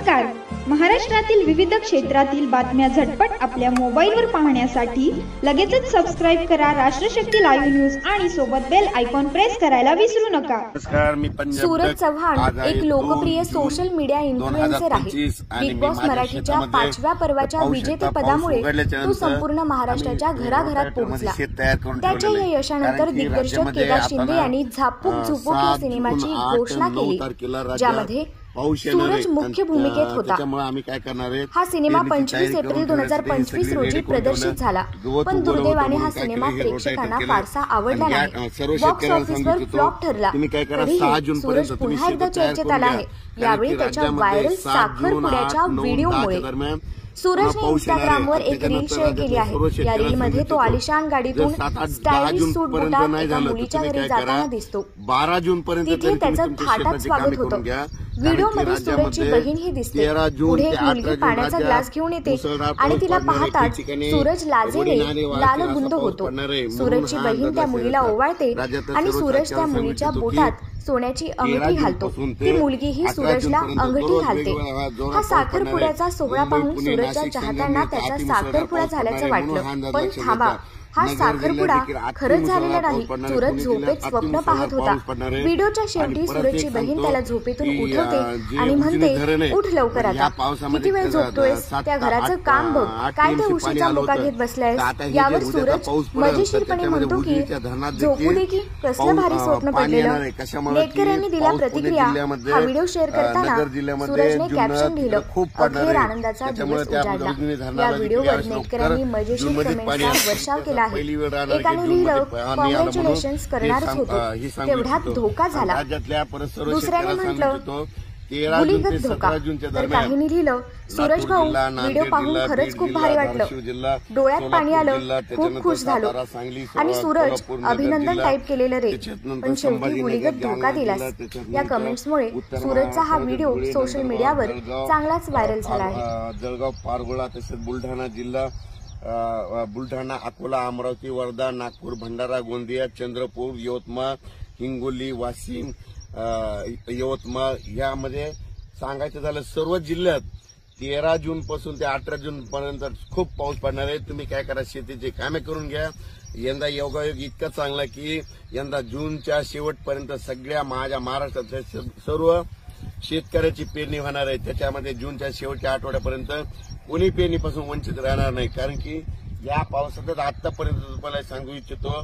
नमस्कार. महाराष्ट्रातील विविध क्षेत्रातील बातम्या झटपट आपल्या मोबाईलवर पाहण्यासाठी लगेचच सबस्क्राइब करा राष्ट्रशक्ती लाईव्ह न्यूज आणि सोबत बेल आयकॉन प्रेस करायला विसरू नका. नमस्कार, मी सूरज चव्हाण एक लोकप्रिय सोशल मीडिया इन्फ्लुएन्सर आहे. बिग बॉस मराठीच्या 5व्या पर्वाच्या विजेतेपदामुळे तो संपूर्ण महाराष्ट्राच्या घराघरात पोहोचला. त्याच्या या यशानंतर दिग्दर्शक केदार शिंदे यांनी झापूक झुपूक या सिनेमाची घोषणा केली, ज्यामध्ये सूरज मुख्य भूमिकेत होता. हा सिनेमा 25 एप्रिल 2025 रोजी प्रदर्शित झाला, पण दुर्दैवाने हा सिनेमा प्रेक्षकांना फारसा आवडला नाही. बॉक्स ऑफिसवर फ्लॉप ठरला. तरीही सूरज पुन्हा एकदा चर्चेत आला आहे, यावेळी त्याच्या व्हायरल साखरपुड्याच्या व्हिडिओमुळे. सूरजने इंस्टाग्रामवर एक रील शेअर केली आहे. या रीलमध्ये तो आलिशान गाडीतून स्टायलिश सूट बुटात एका मुलीच्या घरी जाताना दिसतो. तिथे त्याचं थाटात स्वागत होतं. व्हिडिओमध्ये सूरजची बहीणही दिसते. पुढे एक मुलगी पाण्याचा ग्लास घेऊन येते आणि तिला पाहताच सूरज लाजेने लालबुंद होतो. सूरजची बहीण त्या मुलीला ओवाळते आणि सूरज त्या मुलीच्या बोटात सोन्याची अंगठी घालतो. ती मुलगीही सूरजला अंगठी घालते. हा साखरपुड्याचा सोहळा पाहून सूरजच्या चाहत्यांना त्याचा साखरपुडा झाल्याचं वाटलं, पण थांबा, हा साखरपुडा खरंच झालेला नाही. सूरज झोपेत स्वप्न पाहत होता. व्हिडिओच्या शेवटी सूरजची बहीण त्याला झोपेतून उठवते आणि म्हणते, उठ लवकर, आता किती वेळ झोपतोयस, त्या घराचं काम बघ, काय त्या उशीचा मुका घेत बसलायस. यावर सूरज मजेशीरपणे म्हणतो की झोपू दे की, कसलं भारी स्वप्न पडलेलं. नेटकऱ्यांनी दिल्या प्रतिक्रिया. हा व्हिडिओ शेअर करताना सूरजने कॅप्शन लिहिलं, अखेर आनंदाचा दिवस उजाडला. या व्हिडिओवर नेटकऱ्यांनी मजेशीर कमेंटचा वर्षाव केला. एकाने लिहिलं, कॉंग्रॅच्युलेशन्स, करणारच होतो, तेवढ्यात धोका झाला. दुसऱ्याने म्हटलं, गुलीगत धोका. तर काहींनी लिहिलं, सूरज भाऊ, व्हिडिओ पाहून खरंच खूप भारी वाटलं, डोळ्यात पाणी आलं, खूप खुश झालो. आणि सूरज, अभिनंदन टाईप केलेलं रे, पण शेवटी गुलीगत धोका दिलास. या कमेंट्समुळे सूरजचा हा व्हिडिओ सोशल मीडियावर चांगलाच व्हायरल झाला आहे. जळगाव, पारगोळा, तसेच बुलढाणा जिल्हा, बुलढाणा, अकोला, अमरावती, वर्धा, नागपूर, भंडारा, गोंदिया, चंद्रपूर, यवतमाळ, हिंगोली, वाशिम, यवतमाळ यामध्ये सांगायचं झालं सर्व जिल्ह्यात 13 जून पासून ते 18 जून पर्यंत खूप पाऊस पडणार आहे. तुम्ही काय करा, शेतीची कामे करून घ्या. यंदा योगायोग इतका चांगला की यंदा जूनच्या शेवटपर्यंत सगळ्या माझ्या महाराष्ट्रातल्या सर्व शेतकऱ्याची पेरणी होणार आहे. त्याच्यामध्ये जूनच्या शेवटच्या आठवड्यापर्यंत कोणी पेरणीपासून वंचित राहणार नाही, कारण की या पावसातच आतापर्यंत तुम्हाला सांगू इच्छितो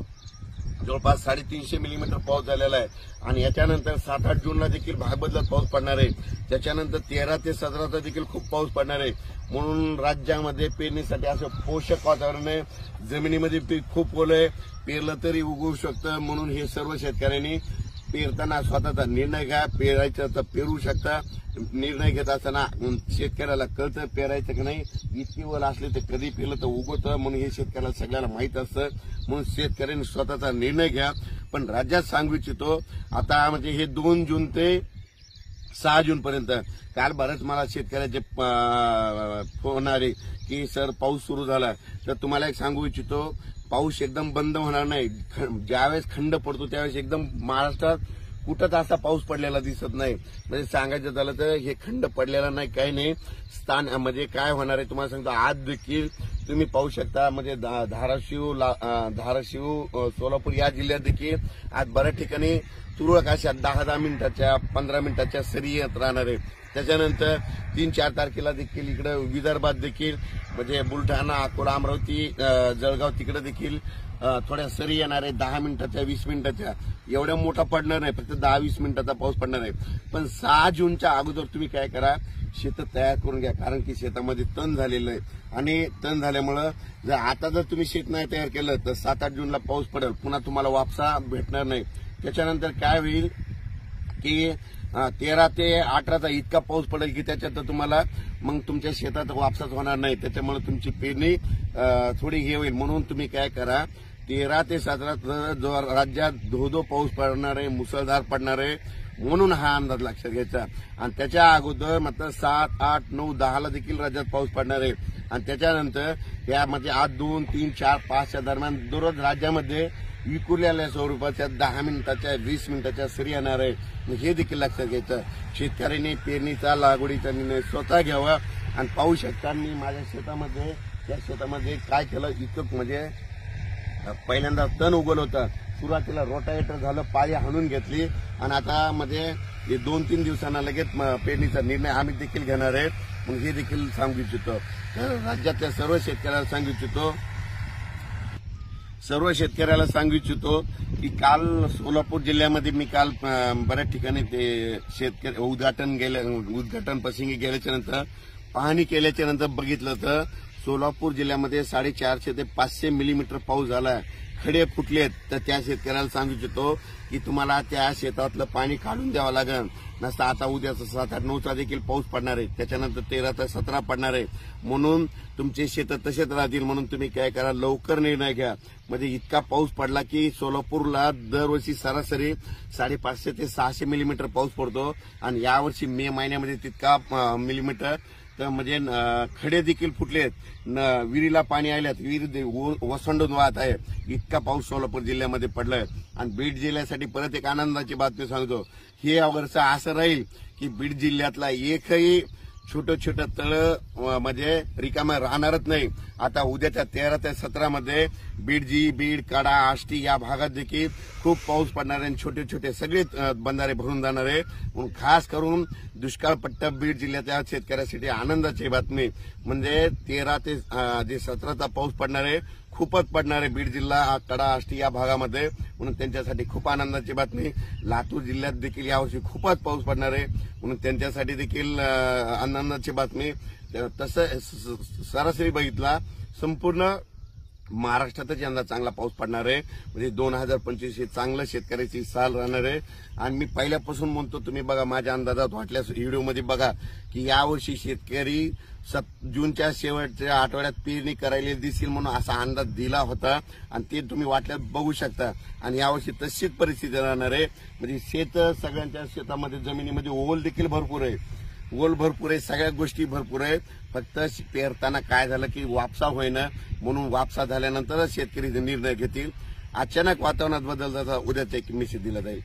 जवळपास 350 मिलीमीटर पाऊस झालेला आहे. आणि याच्यानंतर 7-8 जूनला देखील भागबदलत पाऊस पडणार आहे. त्याच्यानंतर 13 ते 17 देखील खूप पाऊस पडणार आहे. म्हणून राज्यामध्ये पेरणीसाठी असं पोषक वातावरण आहे. जमिनीमध्ये पीक खूप ओलं आहे, पेरलं तरी उगवू शकतं. म्हणून हे सर्व शेतकऱ्यांनी पेरताना स्वतःचा निर्णय घ्या. पेरायचं तर पेरू शकता. निर्णय घेत असताना शेतकऱ्याला कळतं पेरायचं की नाही. इतकी ओल असले तर कधी पेरलं तर उगवतं, म्हणून हे शेतकऱ्याला सगळ्याला माहीत असतं. म्हणून शेतकऱ्यांनी स्वतःचा निर्णय घ्या. पण राज्यात सांगू इच्छितो, आता म्हणजे हे 2 जून ते 6 जून पर्यंत काल बरंच मला शेतकऱ्याचे फोन आले की सर पाऊस सुरू झाला. तर तुम्हाला एक सांगू इच्छितो, पाऊस एकदम बंद होणार नाही. ज्यावेळेस खंड पडतो त्यावेळेस एकदम महाराष्ट्रात कुठंच असा पाऊस पडलेला दिसत नाही. म्हणजे सांगायचं झालं तर हे खंड पडलेला नाही, काही नाही. स्थान म्हणजे काय होणार आहे तुम्हाला सांगतो, आज देखील तुम्ही पाहू शकता. म्हणजे धाराशिव, सोलापूर या जिल्ह्यात देखील आज बऱ्याच ठिकाणी तुरळक अशा 10-10 मिनिटाच्या 15 मिनिटाच्या सरी येत राहणार आहे. त्याच्यानंतर 3-4 तारखेला देखील इकडे विदर्भात देखील म्हणजे बुलढाणा, अकोला, अमरावती, जळगाव तिकडे देखील थोड्या सरी येणार आहे. 10 मिनिटाच्या 20 मिनिटाच्या, एवढ्या मोठा पडणार नाही, फक्त 10-20 मिनिटाचा पाऊस पडणार आहे. पण 6 जूनच्या अगोदर तुम्ही काय करा, शेत तयार करून घ्या, कारण की शेतामध्ये तण झालेलं आहे. आणि तण झाल्यामुळं जर तुम्ही शेत नाही तयार केलं तर 7-8 जूनला पाऊस पडेल, पुन्हा तुम्हाला वापसा भेटणार नाही. त्याच्यानंतर काय होईल की 13 ते 18चा इतका पाऊस पडेल की त्याच्यात तुम्हाला मग तुमच्या शेतात वापसाच होणार नाही. त्याच्यामुळे तुमची पेरणी थोडी हे होईल. म्हणून तुम्ही काय करा, 13 ते 17 जो राज्यात धो पाऊस पडणार आहे, मुसळधार पडणार आहे. म्हणून हा अंदाज लक्षात घ्यायचा. आणि त्याच्या अगोदर मात्र 7, 8, 9, 10ला देखील राज्यात पाऊस पडणार आहे. आणि त्याच्यानंतर यामध्ये 8, 2, 3, 4, 5च्या दरम्यान दररोज राज्यामध्ये विखुरलेल्या स्वरूपाच्या 10 मिनिटाच्या 20 मिनिटाच्या सरी येणार आहे हे देखील लक्षात घ्यायचं. शेतकऱ्यांनी पेरणीचा लागवडीचा निर्णय स्वतः घ्यावा. आणि पाहू शकता मी माझ्या शेतामध्ये त्या शेतामध्ये काय केलं, इतकं म्हणजे पहिल्यांदा तण उगवलं होतं. सुरुवातीला रोटावेटर झालं, पाळी हाणून घेतली आणि आता मध्ये 2-3 दिवसांना लगेच पेरणीचा निर्णय आम्ही देखील घेणार आहे. मग हे देखील सांगू इच्छितो. तर राज्यातल्या सर्व शेतकऱ्याला सांगू इच्छितो की काल सोलापूर जिल्ह्यामध्ये मी काल बऱ्याच ठिकाणी ते शेतकरी उद्घाटन प्रसंगी गेल्याच्या नंतर पाहणी केल्याच्या नंतर बघितलं तर सोलापूर जिल्ह्यामध्ये 450 ते 500 मिलीमीटर पाऊस झाला. खडे फुटलेत. तर त्या शेतकऱ्याला सांगू इच्छितो की तुम्हाला त्या शेतातलं पाणी काढून द्यावं लागेल. नसता आता उद्याचा 7-8-9चा देखील पाऊस पडणार आहे, त्याच्यानंतर 13 ते 17 पडणार आहे. म्हणून तुमचे शेत तसेच राहतील. म्हणून तुम्ही काय करा, लवकर निर्णय घ्या. म्हणजे इतका पाऊस पडला की सोलापूरला दरवर्षी सरासरी 550 ते 600 मिलीमीटर पाऊस पडतो आणि यावर्षी मे महिन्यामध्ये तितका मिलीमीटर. तर म्हणजे खडे देखील फुटलेत, विहिरीला पाणी आल्यात, विहीर वसंडून वाहत आहे. इतका पाऊस सोलापूर जिल्ह्यामध्ये पडलाय. आणि बीड जिल्ह्यासाठी परत एक आनंदाची बातमी सांगतो. हे वर्ष असं राहील की बीड जिल्ह्यातला एकही छोटं तळ म्हणजे रिकामं राहणारच नाही. आता उद्याच्या 13 ते 17 मध्ये बीड, कडा, आष्टी या भागात देखील खूप पाऊस पडणार आहे. छोटे सगळे बंधारे भरून जाणार आहे. म्हणून खास करून दुष्काळ पट्टा बीड जिल्ह्याच्या शेतकऱ्यासाठी आनंदाची बातमी म्हणजे 13 ते 17चा पाऊस पडणार आहे. खूपच पडणार आहे बीड जिल्हा, कडा, आष्टी या भागामध्ये. म्हणून त्यांच्यासाठी खूप आनंदाची बातमी. लातूर जिल्ह्यात देखील यावर्षी खूपच पाऊस पडणार आहे. म्हणून त्यांच्यासाठी देखील आनंदाची बातमी. तसं सरासरी बघितला संपूर्ण महाराष्ट्रातच यंदा चांगला पाऊस पडणार आहे. म्हणजे 2025 हे चांगलं शेतकऱ्याची साल राहणार आहे. आणि मी पहिल्यापासून म्हणतो, तुम्ही बघा माझ्या अंदाजात वाटल्यास व्हिडिओमध्ये बघा की यावर्षी शेतकरी जूनच्या शेवटच्या आठवड्यात पेरणी करायला दिसेल म्हणून असा अंदाज दिला होता. आणि ते तुम्ही वाटल्यास बघू शकता. आणि यावर्षी तशीच परिस्थिती राहणार आहे. म्हणजे सगळ्यांच्या शेतामध्ये जमिनीमध्ये ओल देखील भरपूर आहे. सगळ्या गोष्टी भरपूर आहेत. फक्त पेरताना काय झालं की वापसा होईना. म्हणून वापसा झाल्यानंतरच शेतकरी निर्णय घेतील. अचानक वातावरणात बदल झाला, उद्याचा एक मेसेज दिला जाईल.